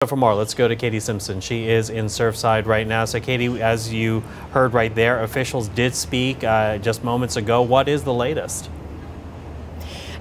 For more, let's go to Katie Simpson. She is in Surfside right now. So Katie, as you heard right there, officials did speak just moments ago. What is the latest?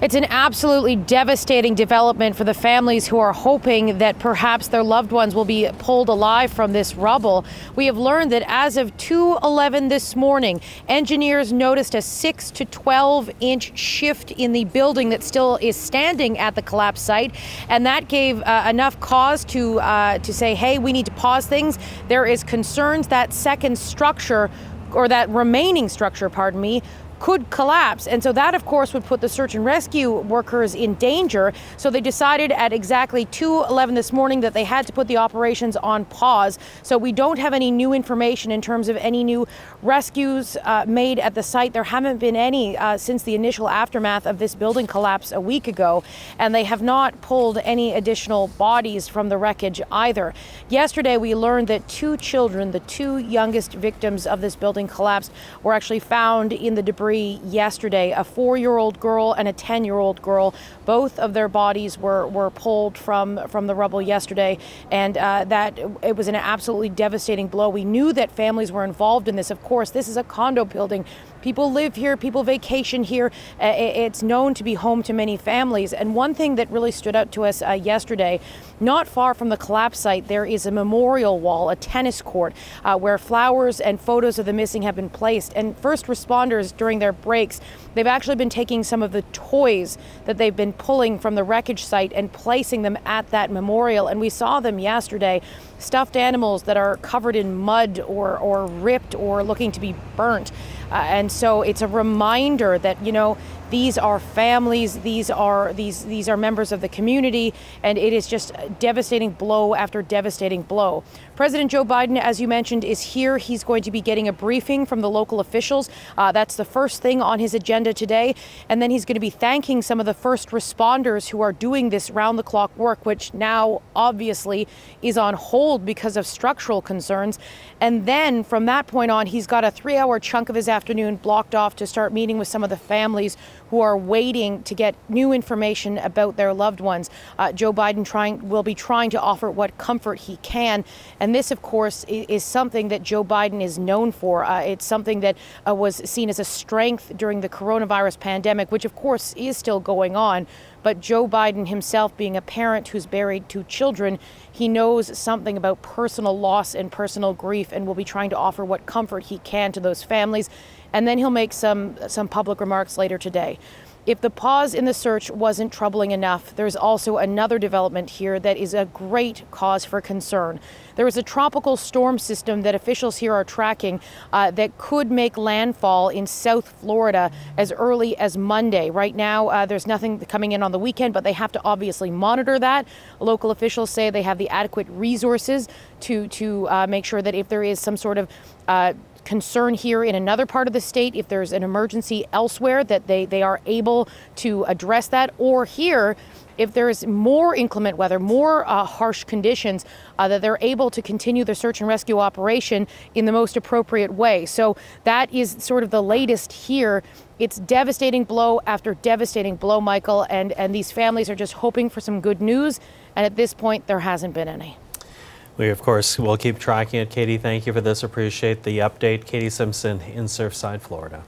It's an absolutely devastating development for the families who are hoping that perhaps their loved ones will be pulled alive from this rubble. We have learned that as of 2:11 this morning, engineers noticed a 6 to 12-inch shift in the building that still is standing at the collapse site, and that gave enough cause to say, hey, we need to pause things. There is concerns that second structure, or that remaining structure, pardon me, could collapse. And so that, of course, would put the search and rescue workers in danger. So they decided at exactly 2:11 this morning that they had to put the operations on pause. So we don't have any new information in terms of any new rescues made at the site. There haven't been any since the initial aftermath of this building collapse a week ago. And they have not pulled any additional bodies from the wreckage either. Yesterday, we learned that two children, the two youngest victims of this building collapse, were actually found in the debris yesterday. A 4-year-old girl and a 10-year-old girl. Both of their bodies were pulled from the rubble yesterday, and that it was an absolutely devastating blow. We knew that families were involved in this. Of course, this is a condo building. People live here, people vacation here. It's known to be home to many families. And one thing that really stood out to us yesterday, not far from the collapse site, there is a memorial wall, a tennis court, where flowers and photos of the missing have been placed. And first responders, during their breaks, they've actually been taking some of the toys that they've been pulling from the wreckage site and placing them at that memorial. And we saw them yesterday, stuffed animals that are covered in mud or ripped or looking to be burnt. And so it's a reminder that, you know, these are families, these are members of the community, and it is just devastating blow after devastating blow. President Joe Biden, as you mentioned, is here. He's going to be getting a briefing from the local officials. That's the first thing on his agenda today. And then he's going to be thanking some of the first responders who are doing this round-the-clock work, which now obviously is on hold because of structural concerns. And then from that point on, he's got a 3-hour chunk of his afternoon blocked off to start meeting with some of the families who are waiting to get new information about their loved ones. Joe Biden will be trying to offer what comfort he can. And this, of course, is something that Joe Biden is known for. It's something that was seen as a strength during the coronavirus pandemic, which, of course, is still going on. But Joe Biden himself, being a parent who's buried 2 children, he knows something about personal loss and personal grief, and will be trying to offer what comfort he can to those families. And then he'll make some public remarks later today. If the pause in the search wasn't troubling enough, there's also another development here that is a great cause for concern. There is a tropical storm system that officials here are tracking that could make landfall in South Florida as early as Monday. Right now, there's nothing coming in on the weekend, but they have to obviously monitor that. Local officials say they have the adequate resources to make sure that if there is some sort of concern here in another part of the state, if there's an emergency elsewhere, that they are able to address that. Or here, if there is more inclement weather, more harsh conditions, that they're able to continue the search and rescue operation in the most appropriate way. So that is sort of the latest here. It's devastating blow after devastating blow, Michael, and these families are just hoping for some good news. And at this point, there hasn't been any. We, of course, will keep tracking it. Katie, thank you for this. Appreciate the update. Katie Simpson in Surfside, Florida.